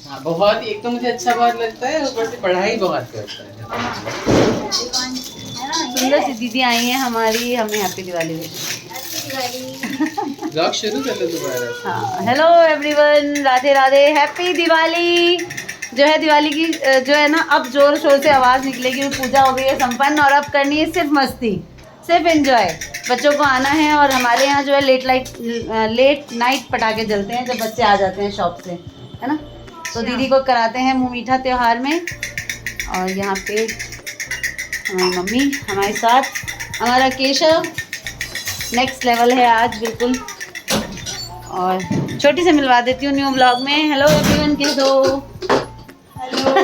हाँ बहुत, एक तो मुझे अच्छा बहुत लगता है, ऊपर से पढ़ाई बहुत करता है। सुंदर सी दीदी आई हैं हमारी, हमें हैप्पी दिवाली ब्लॉग शुरू कर दो दोबारा से। हाँ, hello everyone, Radhe Radhe, happy Diwali. जो है दिवाली की जो है ना, अब जोर शोर से आवाज़ निकलेगी, पूजा हो गई है संपन्न और अब करनी है सिर्फ मस्ती, सिर्फ एंजॉय। बच्चों को आना है और हमारे यहाँ जो है लेट नाइट पटाखे जलते हैं जब बच्चे आ जाते हैं शॉप से, है ना। तो दीदी को कराते हैं मुँह मीठा त्योहार में। और यहाँ पे हमारी मम्मी हमारे साथ, हमारा केशव नेक्स्ट लेवल है आज बिल्कुल। और छोटी से मिलवा देती हूँ न्यू ब्लॉग में। हेलो एवरीवन, कह दो हेलो।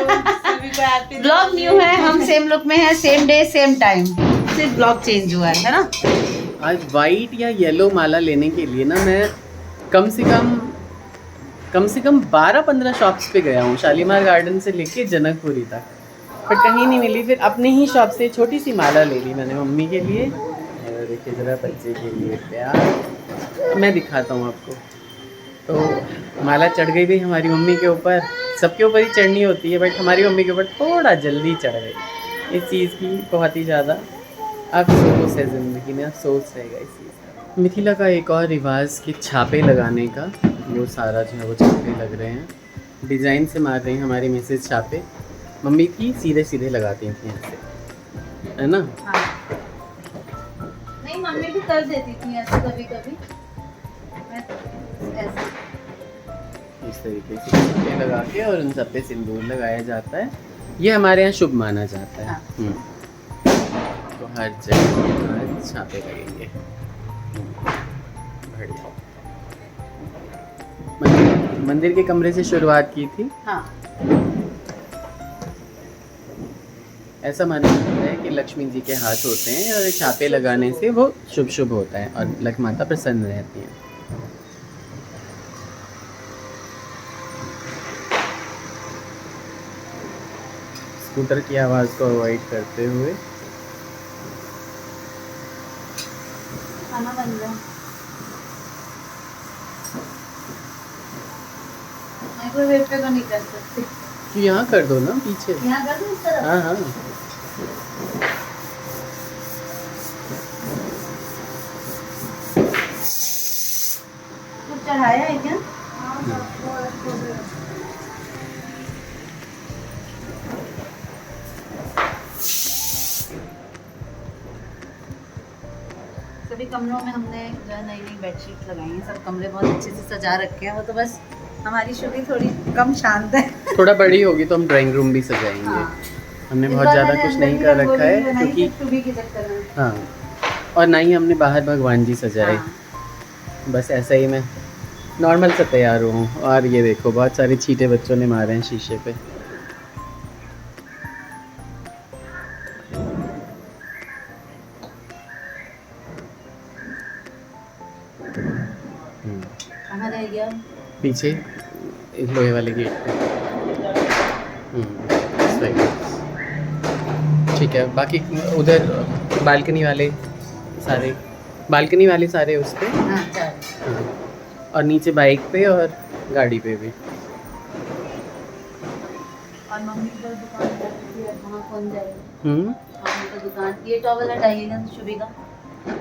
ब्लॉग न्यू है, हम सेम लुक में हैं, सेम डे सेम टाइम, सिर्फ ब्लॉग चेंज हुआ है ना। आज वाइट या येलो माला लेने के लिए ना मैं कम से कम 12-15 शॉप्स पे गया हूँ, शालीमार गार्डन से लेके जनकपुरी तक, पर कहीं नहीं मिली। फिर अपने ही शॉप से छोटी सी माला ले ली मैंने मम्मी के लिए, और देखिए ज़रा बच्चे के लिए प्यार, मैं दिखाता हूँ आपको। तो माला चढ़ गई थी हमारी मम्मी के ऊपर, सबके ऊपर ही चढ़नी होती है, बट हमारी मम्मी के ऊपर थोड़ा जल्दी चढ़ गई। इस चीज़ की बहुत ही ज़्यादा अफसोस है ज़िंदगी में, अफसोस रहेगा इस चीज़ का। मिथिला का एक और रिवाज के छापे लगाने का, वो सारा जो है वो छापे लग रहे हैं, डिज़ाइन से मार रही हैं हमारी मिसेज छापे। मम्मी थी सीधे सीधे लगाती थी ऐसे, है ना। हाँ। नहीं, मम्मी भी कर देती थी ऐसे कभी कभी, ऐसे इस तरीके से छापे लगा के और उन सब पे सिंदूर लगाया जाता है। ये हमारे यहाँ शुभ माना जाता है। हाँ। तो हर जगह छापे लगेंगे। बढ़िया। मंदिर के कमरे से शुरुआत की थी। हाँ। ऐसा माना जाता है कि लक्ष्मी जी के हाथ होते हैं और छापे लगाने से वो शुभ शुभ होता है और लक्ष्मी माता प्रसन्न रहती हैं। स्कूटर की आवाज़ को अवॉइड करते हुए खाना बन रहा है। माइक्रोवेव पे तो नहीं कर सकते, तो यहाँ कर दो ना पीछे। यहाँ कर दो इस तरफ। हाँ हाँ। कुछ चढ़ाया है क्या? सभी कमरों में हमने जो है नई नई बेडशीट लगाई हैं, सब कमरे बहुत अच्छे से सजा रखे हैं। वो तो बस हमारी शुभी थोड़ी कम शांत है। थोड़ा बड़ी होगी तो हम ड्राइंग रूम भी सजाएंगे। हाँ। हमने इस बहुत बार ज़्यादा मैंने कुछ अंदर नहीं की कर रखा रंगोली है बनाई क्योंकि सिर्फ शुभी के चक्कर में। हाँ, और ना ही हमने बाहर भगवान जी सजाए। हाँ। बस ऐसा ही मैं नॉर्मल से तैयार हूँ। और ये देखो बहुत सारे छींटे बच्चों ने मारे हैं शीशे पे। कहाँ रह गया? पीछे इस लोहे वाले गेट पे। सही। ठीक है, बाकी उधर बालकनी वाले सारे उस पे। हाँ, चल। हाँ। और नीचे बाइक पे और गाड़ी पे भी। और मम्मी को दुकान जाती है, वहाँ कौन जाएगा? हम्म। मम्मी को दुकान, ये टॉवल हटाइएगा शुभी का।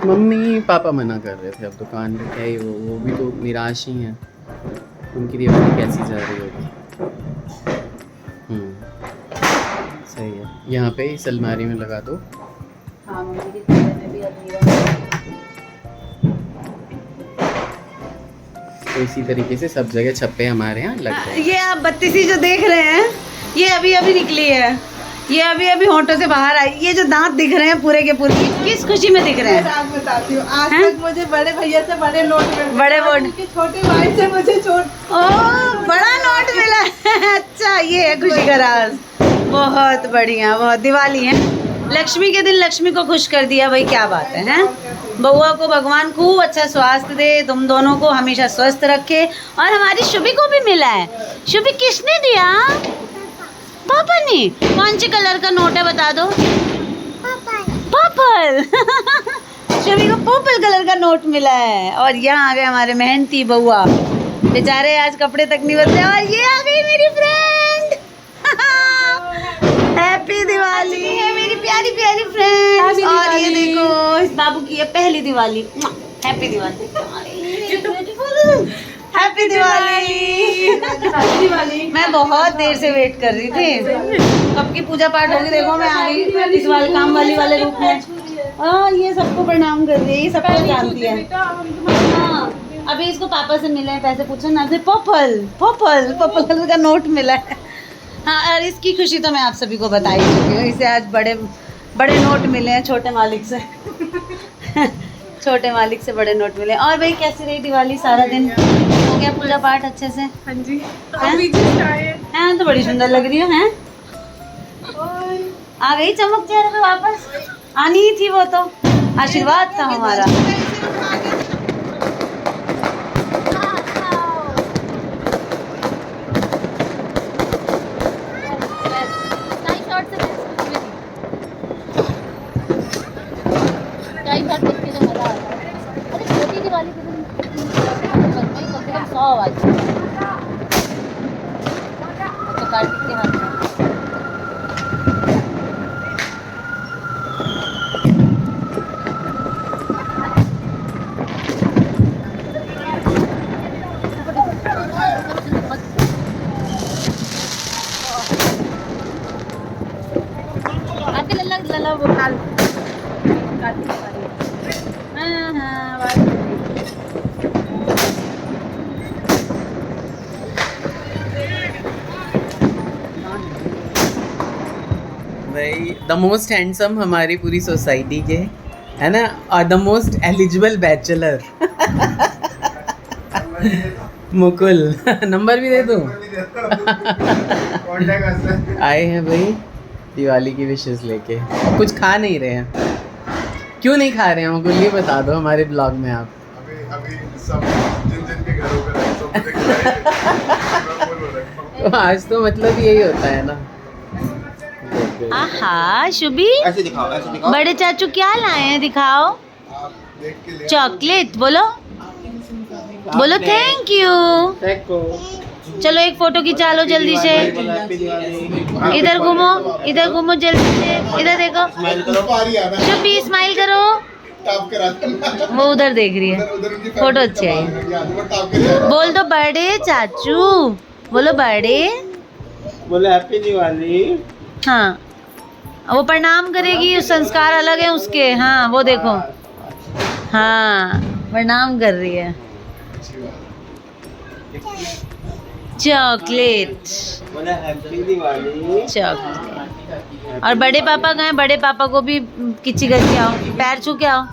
मम्मी पापा मना कर रहे थे, अब दुकान पे क्या ही, वो भी तो निराश ही हैं। उनकी दिवाली कैसी जा रही होगी। सही है, यहाँ पे इस अलमारी में लगा दो। हाँ, मम्मी के कमरे में भी अभी तो इसी तरीके से सब जगह छप्पे हमारे यहाँ लग गए। ये आप बत्तीसी जो देख रहे हैं, ये अभी अभी निकली है, ये अभी अभी होंठों से बाहर आई। ये जो दांत दिख रहे हैं पूरे के पूरे, किस खुशी में दिख रहे हैं? आप बताती हूँ, आज तक मुझे बड़े भैया से बड़े नोट मिले, बड़े नोट, छोटे भाई से मुझे बड़ा नोट मिला है। अच्छा, ये है खुशी का राज। बहुत बढ़िया, बहुत। दिवाली है, लक्ष्मी के दिन लक्ष्मी को खुश कर दिया भाई, क्या बात है, हैं? बउआ को भगवान खूब अच्छा स्वास्थ्य दे, तुम दोनों को हमेशा स्वस्थ रखे। और हमारी शुभी को भी मिला है। शुभी किसने दिया? पापा ने। कौन से कलर का नोट है बता दो? पर्पल। शुभी को पर्पल कलर का नोट मिला है। और यहाँ आ गए हमारे मेहनती बउआ, बेचारे आज कपड़े तक नहीं बदले। और ये आ गई मेरी फ्रेंड। है पहली दिवाली। Happy Diwali, happy Diwali. मैं बहुत देर से वेट कर रही थी कब की पूजा पाठ होगी। देखो मैं आ गई इस वाले काम वाले रूप में। हाँ ये सबको प्रणाम कर रही है, ये सबको जानती है। हाँ अभी इसको पापा से मिले हैं, पैसे पूछे ना, पर्पल कलर का नोट मिला है। हाँ और इसकी खुशी तो मैं आप सभी को बता ही चुकी हूँ। इसे आज बड़े नोट मिले हैं छोटे मालिक से। छोटे मालिक से बड़े नोट मिले। और भाई कैसी रही दिवाली? सारा दिन हो गया पूजा पाठ अच्छे से? हाँ जी, हैं तो बड़ी सुंदर लग रही है। हैं आ गई चमक चेहरे पे वापस? आनी ही थी, वो तो आशीर्वाद था हमारा। लल्ला वो काल भाई द मोस्ट हैंडसम हमारी पूरी सोसाइटी के है ना, और the most eligible bachelor Mukul. Number भी दे दूं? आए हैं भाई दिवाली की विशेष लेके। कुछ खा नहीं रहे हैं, क्यों नहीं खा रहे हैं मुकुल, ये बता दो हमारे ब्लॉग में आप। अभी सब जिन के घरों पे रहे, सब तो आज तो मतलब यही होता है ना। आहा शुभी, ऐसे दिखाओ। बड़े चाचू क्या लाए हैं? दिखाओ। आप देख के ले। चॉकलेट बोलो थैंक यू। चलो एक फोटो खिंचा लो जल्दी से। इधर घूमो जल्दी से। इधर देखो शुभी, स्माइल करो। वो उधर देख रही है, फोटो अच्छी आई। बोल दो बर्थडे चाचू, बोलो बर्थडे। बोले हैप्पी दिवाली। हाँ वो प्रणाम करेगी, उस संस्कार अलग है उसके। हाँ वो देखो, हाँ प्रणाम कर रही है। चॉकलेट, बोले हैप्पी दिवाली। चॉकलेट। और बड़े पापा गए, बड़े पापा को भी किची करके आओ, पैर छू के आओ।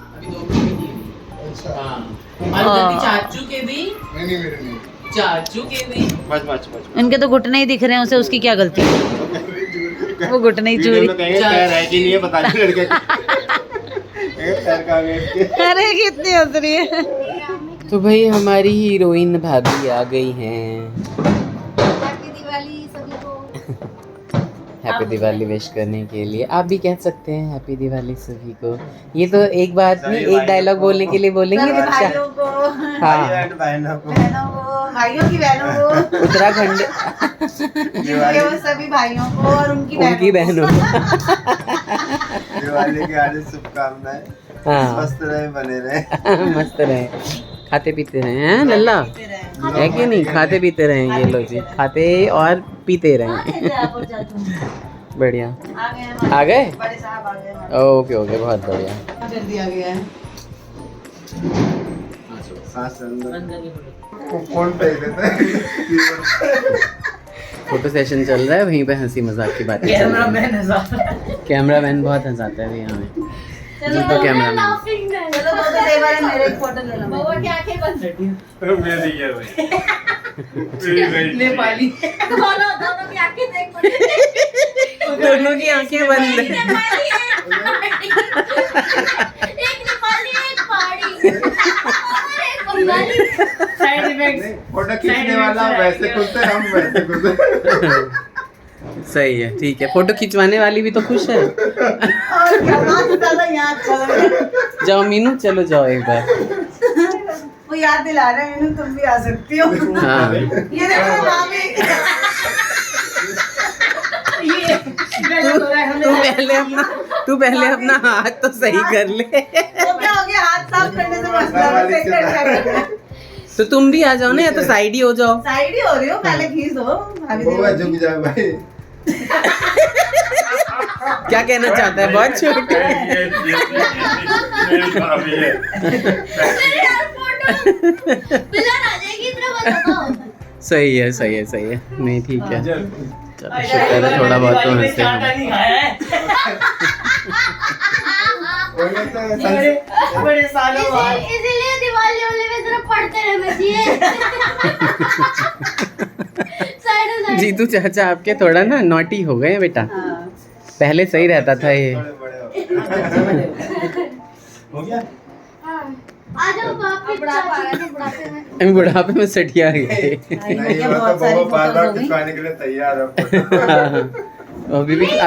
चाचू के भी, नहीं मेरे नहीं। चाचू के भी बस। इनके तो घुटने ही दिख रहे हैं उसे, उसकी क्या गलती है? वो घुटने ही चूरी। पैर है कि नहीं है पता नहीं लड़के पैर का अरे कितनी हंस रही है। तो भाई हमारी हीरोइन भाभी आ गई हैं। हैप्पी दिवाली सभी को। हैप्पी दिवाली विश करने के लिए आप भी कह सकते हैं हैप्पी दिवाली सभी को। ये तो एक बात नहीं, एक डायलॉग बोलने के लिए बोलेंगे बच्चा। भाइयों को, हाँ बहनों को, बहनों को, भाइयों की बहनों को, उत्तराखंड जिनके वो सभी भाइयों को और उनकी बहनों दिवाली की हार्दिक शुभकामनाएं। हाँ मस्त रहे, बने रहे। मस्त रहे, खाते पीते रहे हैं लल्ला, है कि नहीं? खाते पीते रहे। ये लो जी, खाते और पीते रहे। बढ़िया। आ गए? बड़े साहब आ गए। ओके बहुत बढ़िया। जल्दी आ गया है। सांस अंदर कौन पे देता है। फोटो सेशन चल रहा है, वहीं पे हंसी मजाक की बातें। कैमरामैन बहुत हंसाता है भैया हमें। जिसको कैमरामैन चलो दो तो देवर है, मेरे एक फोटो ले लो। मेरी है भाई। नेपाली। दोनों की आंखें बंद है। फोटो खींचने वाला वैसे खुलते, हम वैसे खुलते। सही है, ठीक है। फोटो खिंचवाने वाली भी तो खुश है। और क्या बात ज्यादा याद चल रहा है। जाओ मीनू, चलो जाओ एक बार। वो याद दिला रहे हैं, तुम भी आ सकती हो। हाँ ये देखो मामी। ये तू पहले अपना हाथ तो सही कर ले। वो क्या हो गया? तो तुम भी आ जाओ ना, या तो साइड ही हो जाओ। साइड ही हो रही हो, पहले खींच दो भाभी वो जी। झुक जाए भाई। क्या कहना चाहता है? बहुत छोटी। सही है, सही है, सही है। नहीं ठीक है, चलो शुक्र है, थोड़ा बहुत तो हंसते हैं। बड़े सालों बाद इसीलिए दिवाली वाले में जरा पढ़ते रहना चाहिए। जीतू चाचा आपके थोड़ा ना नॉटी हो गए हैं बेटा। पहले सही रहता था ये। आ जाओ बाप अभी बुढ़ापे में सटिया गए। नहीं, वो तो बहुत बार-बार खिंचवाने के लिए तैयार है।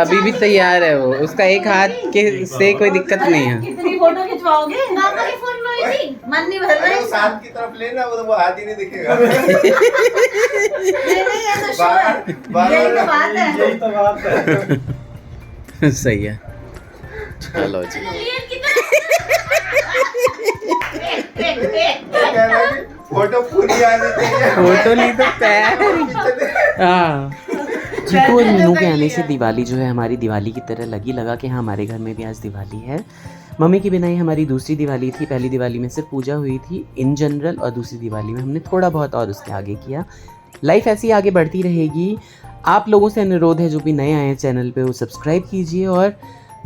अभी भी तैयार है वो। उसका एक हाथ के से कोई दिक्कत नहीं है। कितनी फोटो खिंचवाओगे? पापा के फोन में हुई थी। मन नहीं भर रहा अरे है वो साथ की तरफ लेना, वो हाथ ही नहीं दिखेगा। नहीं नहीं, ये तो शो है। बार-बार यही तो बात है। यही तो बात है। सही है, चलो जी। कह रहा कि फोटो पूरी आनी चाहिए। फोटो नहीं तो पैर। हाँ, जीतू और मीनू के आने से दिवाली जो है हमारी दिवाली की तरह लगा कि हाँ हमारे घर में भी आज दिवाली है। मम्मी की बिना ही हमारी दूसरी दिवाली थी। पहली दिवाली में सिर्फ पूजा हुई थी इन जनरल, और दूसरी दिवाली में हमने थोड़ा बहुत और उसके आगे किया। लाइफ ऐसी ही आगे बढ़ती रहेगी। आप लोगों से अनुरोध है, जो भी नए आए हैं चैनल पे, वो सब्सक्राइब कीजिए और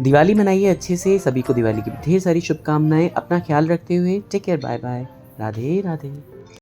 दिवाली मनाइए अच्छे से। सभी को दिवाली की ढेर सारी शुभकामनाएं। अपना ख्याल रखते हुए take care, bye bye, Radhe Radhe.